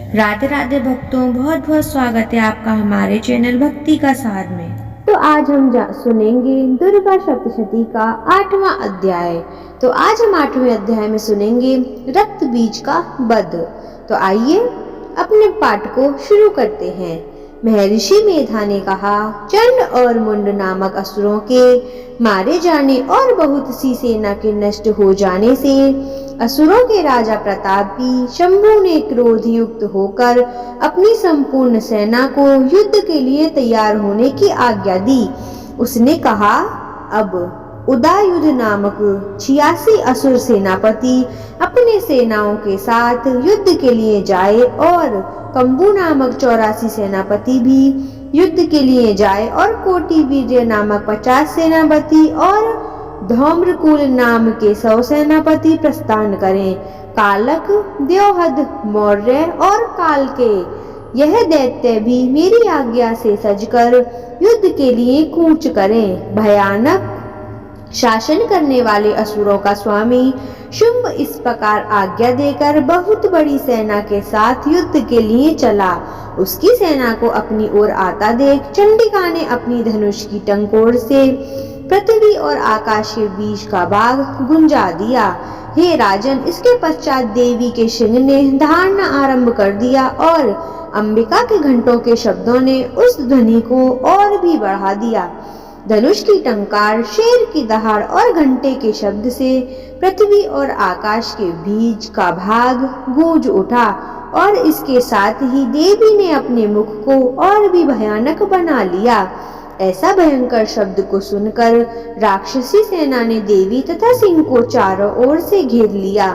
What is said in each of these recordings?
राधे राधे भक्तों, बहुत बहुत स्वागत है आपका हमारे चैनल भक्ति का सार में। तो आज हम सुनेंगे दुर्गा सप्तशती का 8वां अध्याय। तो आज हम 8वें अध्याय में सुनेंगे रक्त बीज का वध। तो आइए अपने पाठ को शुरू करते हैं। महर्षि मेधा ने कहा, चंड और मुंड नामक असुरों के मारे जाने और बहुत सी सेना के नष्ट हो जाने से असुरों के राजा प्रतापी शंभु ने क्रोध युक्त होकर अपनी संपूर्ण सेना को युद्ध के लिए तैयार होने की आज्ञा दी। उसने कहा, अब उदायुध नामक 86 असुर सेनापति अपने सेनाओं के साथ युद्ध के लिए जाए और कंबू नामक 84 सेनापति भी युद्ध के लिए जाए और कोटि वीर्य नामक 50 सेनापति और धौम्रकुल नाम के 100 सेनापति प्रस्थान करें। कालक, देवहद, मौर्य और काल के यह दैत्य भी मेरी आज्ञा से सजकर युद्ध के लिए कूच करें। भयानक शासन करने वाले असुरों का स्वामी शुंभ इस प्रकार आज्ञा देकर बहुत बड़ी सेना के साथ युद्ध के लिए चला। उसकी सेना को अपनी ओर आता देख चंडिका ने अपनी धनुष की टंकोर से पृथ्वी और आकाश के बीच का भाग गुंजा दिया। हे राजन, इसके पश्चात देवी के सिंह ने धारना आरंभ कर दिया और अंबिका के घंटों के शब्दों ने उस ध्वनि को और भी बढ़ा दिया। धनुष की टंकार, शेर की दहाड़ और घंटे के शब्द से पृथ्वी और आकाश के बीच का भाग गूंज उठा और इसके साथ ही देवी ने अपने मुख को और भी भयानक बना लिया। ऐसा भयंकर शब्द को सुनकर राक्षसी सेना ने देवी तथा सिंह को चारों ओर से घेर लिया।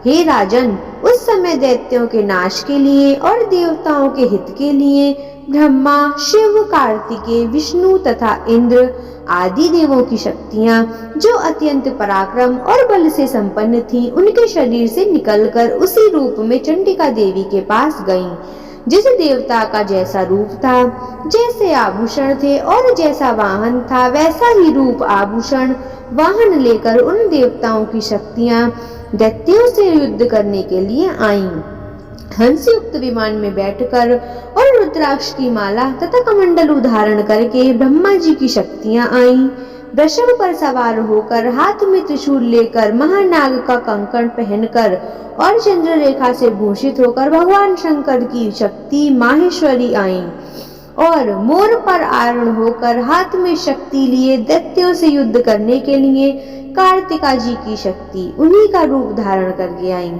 हे राजन, उस समय दैत्यों के नाश के लिए और देवताओं के हित के लिए ब्रह्मा, शिव, कार्तिकेय, विष्णु तथा इंद्र आदि देवों की शक्तियां जो अत्यंत पराक्रम और बल से संपन्न थीं, उनके शरीर से निकलकर उसी रूप में चंडिका देवी के पास गईं। जिस देवता का जैसा रूप था, जैसे आभूषण थे और जैसा वाहन था, वैसा ही रूप, आभूषण, वाहन लेकर उन देवताओं की शक्तियां दैत्यों से युद्ध करने के लिए आईं। हंस युक्त विमान में बैठकर और रुद्राक्ष की माला तथा कमंडलू धारण करके ब्रह्मा जी की शक्तियां आईं। वृषभ पर सवार होकर, हाथ में त्रिशूल लेकर, महानाग का कंकण पहनकर और चंद्र रेखा से भूषित होकर भगवान शंकर की शक्ति माहेश्वरी आईं। और मोर पर आरूढ़ होकर हाथ में शक्ति लिए दैत्यों से युद्ध करने के लिए कार्तिका जी की शक्ति उन्हीं का रूप धारण करके आईं।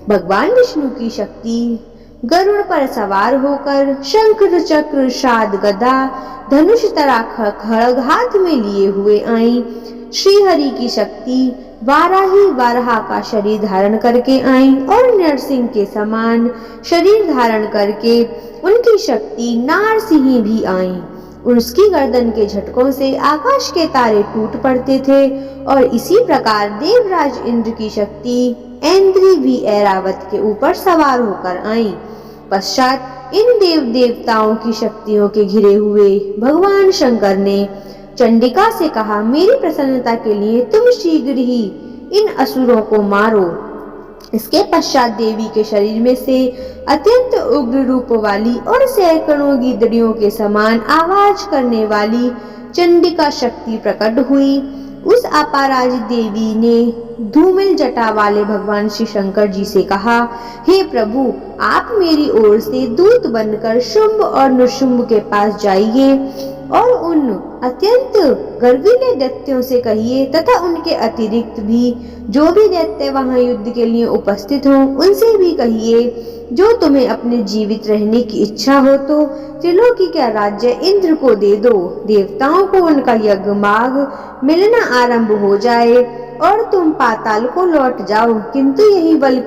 भगवान विष्णु की शक्ति गरुड़ पर सवार होकर शंख, चक्र, शाद, गदा, धनुष तथा खड्ग हाथ में लिए हुए आईं। श्री हरि की शक्ति वाराही वाराह का शरीर धारण करके आईं और नरसिंह के समान शरीर धारण करके उनकी शक्ति नारसिंही भी आईं। उसकी गर्दन के झटकों से आकाश के तारे टूट पड़ते थे और इसी प्रकार देवराज इंद्र की शक्ति ऐन्द्री भी ऐरावत के ऊपर सवार होकर आई। पश्चात इन देव देवताओं की शक्तियों के घिरे हुए भगवान शंकर ने चंडिका से कहा, मेरी प्रसन्नता के लिए तुम शीघ्र ही इन असुरों को मारो। इसके पश्चात देवी के शरीर में से अत्यंत उग्र रूप वाली और सैकड़ों गीदड़ियों के समान आवाज करने वाली चंडिका शक्ति प्रकट हुई। उस अपाराज देवी ने धूमिल जटा वाले भगवान श्री शंकर जी से कहा, हे प्रभु, आप मेरी ओर से दूत बनकर शुंभ और नृशुंभ के पास जाइए और उन अत्यंत गर्वीले दैत्यों से कहिए तथा उनके अतिरिक्त भी जो भी दैत्य वहां युद्ध के लिए उपस्थित हों, उनसे भी कहिए, जो तुम्हें अपने जीवित रहने की इच्छा हो तो त्रिलोकी का राज्य इंद्र को दे दो। देवताओं को उनका यज्ञमाग मिलना आरंभ हो जाए और तुम पाताल को लौट जाओ, किंतु यही बल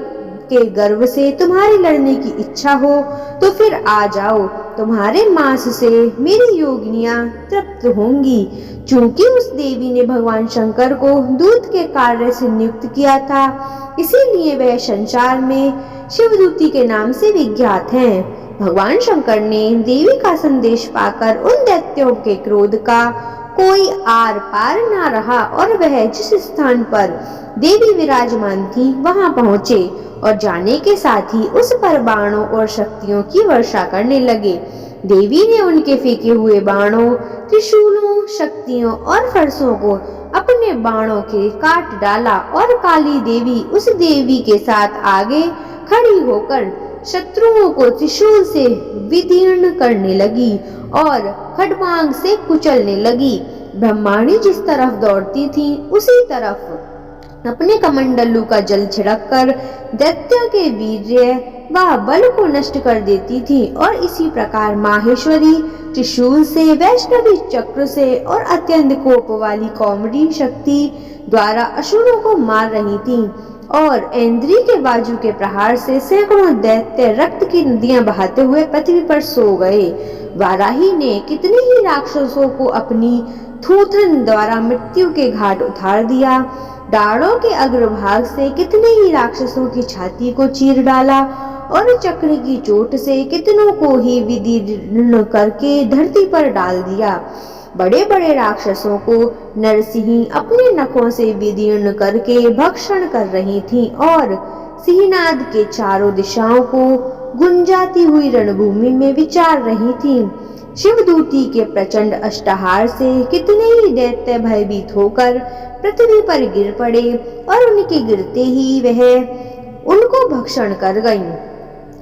के गर्व से तुम्हारी लड़ने की इच्छा हो तो फिर आ जाओ, तुम्हारे मांस से मेरी योगिनियां तृप्त होंगी। चूंकि उस देवी ने भगवान शंकर को दूत के कार्य से नियुक्त किया था, इसीलिए वह संसार में शिवदूती के नाम से विख्यात हैं। भगवान शंकर ने देवी का संदेश पाकर उन दैत्यों के क्रोध का कोई आर पार ना रहा और वह जिस स्थान पर देवी विराजमान थी वहां पहुंचे और जाने के साथ ही उस पर बाणों और शक्तियों की वर्षा करने लगे। देवी ने उनके फेंके हुए बाणों, त्रिशूलों, शक्तियों और फरसों को अपने बाणों के काट डाला और काली देवी उस देवी के साथ आगे खड़ी होकर शत्रुओं को त्रिशूल से विदीर्ण करने लगी और खड्गांग से कुचलने लगी। ब्रह्माणी जिस तरफ दौड़ती थी उसी तरफ अपने कमंडलू का जल छिड़ककर दैत्यों के वीर्य व बल को नष्ट कर देती थी और इसी प्रकार माहेश्वरी त्रिशूल से, वैष्णवी चक्र से और अत्यंत कोप वाली कौमरी शक्ति द्वारा असुरों को मार रही थी और ऐन्द्री के बाजू के प्रहार से सैकड़ों दैत्य रक्त की नदियां बहाते हुए पृथ्वी पर सो गए। वाराही ने कितने ही राक्षसों को अपनी थूथन द्वारा मृत्यु के घाट उतार दिया। डाढ़ों के अग्रभाग से कितने ही राक्षसों की छाती को चीर डाला और चक्र की चोट से कितनों को ही विदीर्ण करके धरती पर डाल दिया। बड़े बड़े राक्षसों को नरसिंही अपने नखों से विदीर्ण करके भक्षण कर रही थी और सिंहनाद के चारों दिशाओं को गुंजाती हुई रणभूमि में विचार रही थी। शिवदूती के प्रचंड अष्टहार से कितने ही दैत्य भयभीत होकर पृथ्वी पर गिर पड़े और उनके गिरते ही वह उनको भक्षण कर गईं।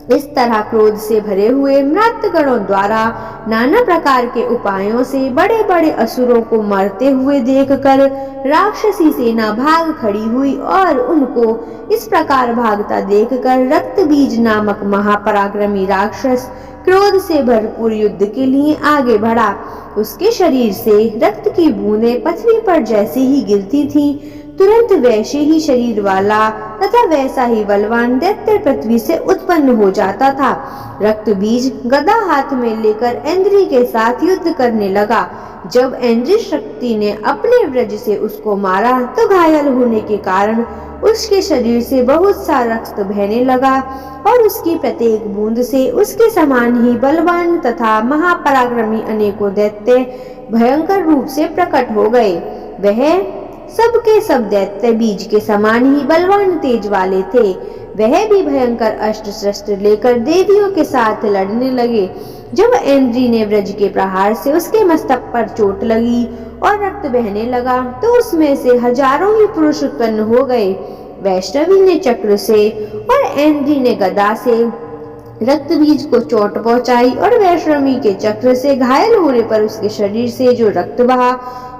इस तरह क्रोध से भरे हुए मृतगणों द्वारा नाना प्रकार के उपायों से बड़े बड़े असुरों को मरते हुए देखकर राक्षसी सेना भाग खड़ी हुई और उनको इस प्रकार भागता देखकर रक्तबीज नामक महापराक्रमी राक्षस क्रोध से भरपूर युद्ध के लिए आगे बढ़ा। उसके शरीर से रक्त की बूंदें पृथ्वी पर जैसे ही गिरती थीं, तुरंत वैसे ही शरीर वाला तथा वैसा ही बलवान दैत्य पृथ्वी से उत्पन्न हो जाता था। रक्त बीज गदा हाथ में लेकर ऐन्द्री के साथ युद्ध करने लगा। जब ऐन्द्री शक्ति ने अपने व्रज से उसको मारा तो घायल होने के कारण उसके शरीर से बहुत सा रक्त बहने लगा और उसकी प्रत्येक बूंद से उसके समान ही बलवान तथा महापराक्रमी अनेकों दैत्य भयंकर रूप से प्रकट हो गए। वह सबके सब दैत्य बीज के समान ही बलवान तेज वाले थे। वह भी भयंकर अस्त्र शस्त्र लेकर देवियों के साथ लड़ने लगे। जब ऐन्द्री ने व्रज के प्रहार से उसके मस्तक पर चोट लगी और रक्त बहने लगा तो उसमें से हजारों ही पुरुष उत्पन्न हो गए। वैष्णवी ने चक्र से और ऐन्द्री ने गदा से रक्त बीज को चोट पहुंचाई और वैष्णवी के चक्र से घायल होने पर उसके शरीर से जो रक्त बहा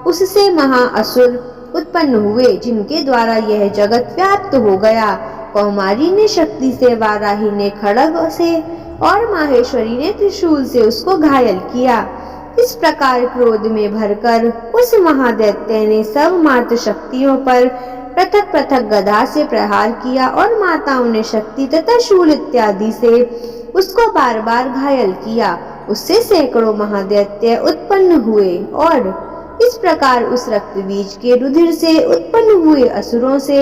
उससे महाअसुर उत्पन्न हुए जिनके द्वारा यह जगत व्याप्त हो गया। कौमारी ने शक्ति से, वाराही ने खड्ग से और माहेश्वरी ने त्रिशूल से उसको घायल किया। इस प्रकार क्रोध में भरकर उस महादैत्य ने सब मात्र शक्तियों पर पृथक पृथक गदा से प्रहार किया और माताओं ने शक्ति तथा शूल इत्यादि से उसको बार बार घायल किया। उससे सैकड़ों महादैत्य उत्पन्न हुए और इस प्रकार उस रक्त बीज के रुधिर से उत्पन्न हुए असुरों से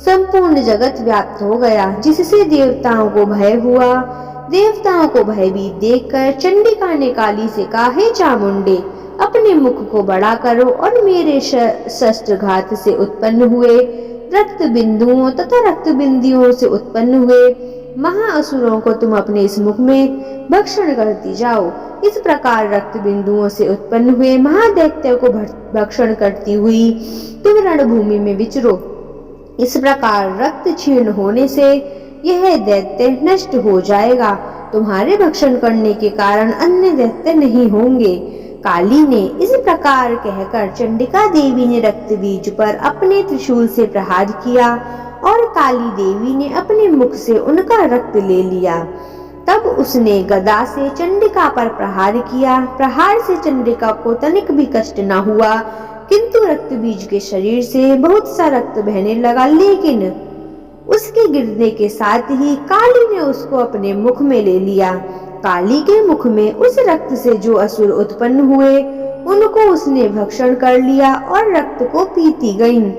संपूर्ण जगत व्याप्त हो गया, जिससे देवताओं को भय हुआ। देवताओं को भयभीत देखकर चंडिका ने काली से कहा, हे चामुंडे, अपने मुख को बड़ा करो और मेरे शस्त्रघात से उत्पन्न हुए रक्त बिंदुओं तथा रक्त बिंदियों से उत्पन्न हुए महाअसुरों को तुम अपने इस मुख में भक्षण करती जाओ। इस प्रकार रक्त बिंदुओं से उत्पन्न हुए महादैत्य को भक्षण करती हुई तुम रणभूमि में विचरो। इस प्रकार रक्त क्षीण होने से यह दैत्य नष्ट हो जाएगा। तुम्हारे भक्षण करने के कारण अन्य दैत्य नहीं होंगे। काली ने इस प्रकार कहकर चंडिका देवी ने रक्त बीज पर अपने त्रिशूल से प्रहार किया और काली देवी ने अपने मुख से उनका रक्त ले लिया। तब उसने गदा से चंडिका पर प्रहार किया। प्रहार से चंडिका को तनिक भी कष्ट न हुआ, किंतु रक्त बीज के शरीर से बहुत सा रक्त बहने लगा। लेकिन उसके गिरने के साथ ही काली ने उसको अपने मुख में ले लिया। काली के मुख में उस रक्त से जो असुर उत्पन्न हुए उनको उसने भक्षण कर लिया और रक्त को पीती गईं।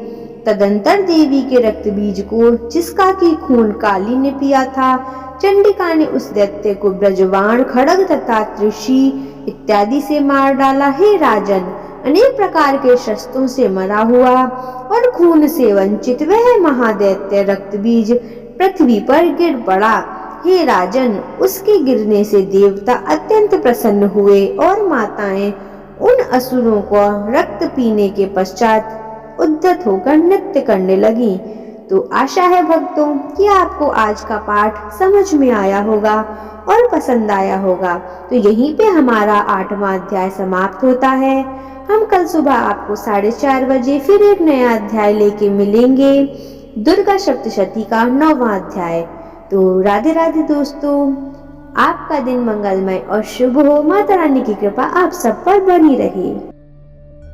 तदंतर देवी के रक्त बीज को, जिसका की खून काली ने पिया था, चंडिका ने उस दैत्य को ब्रजवाण, खड्ग तथा त्रिशी इत्यादि से मार डाला। हे राजन, अनेक प्रकार के शस्त्रों से मरा हुआ और खून से वंचित वह महादैत्य रक्तबीज पृथ्वी पर गिर पड़ा। हे राजन, उसके गिरने से देवता अत्यंत प्रसन्न हुए और माताएं उन असुरों को रक्त पीने के पश्चात उद्धत होकर नृत्य करने लगी। तो आशा है भक्तों कि आपको आज का पाठ समझ में आया होगा और पसंद आया होगा। तो यहीं पे हमारा 8वां अध्याय समाप्त होता है। हम कल सुबह आपको 4:30 बजे फिर एक नया अध्याय लेके मिलेंगे, दुर्गा सप्तशती का 9वां अध्याय। तो राधे राधे दोस्तों, आपका दिन मंगलमय और शुभ हो। माता रानी की कृपा आप सब पर बनी रहे।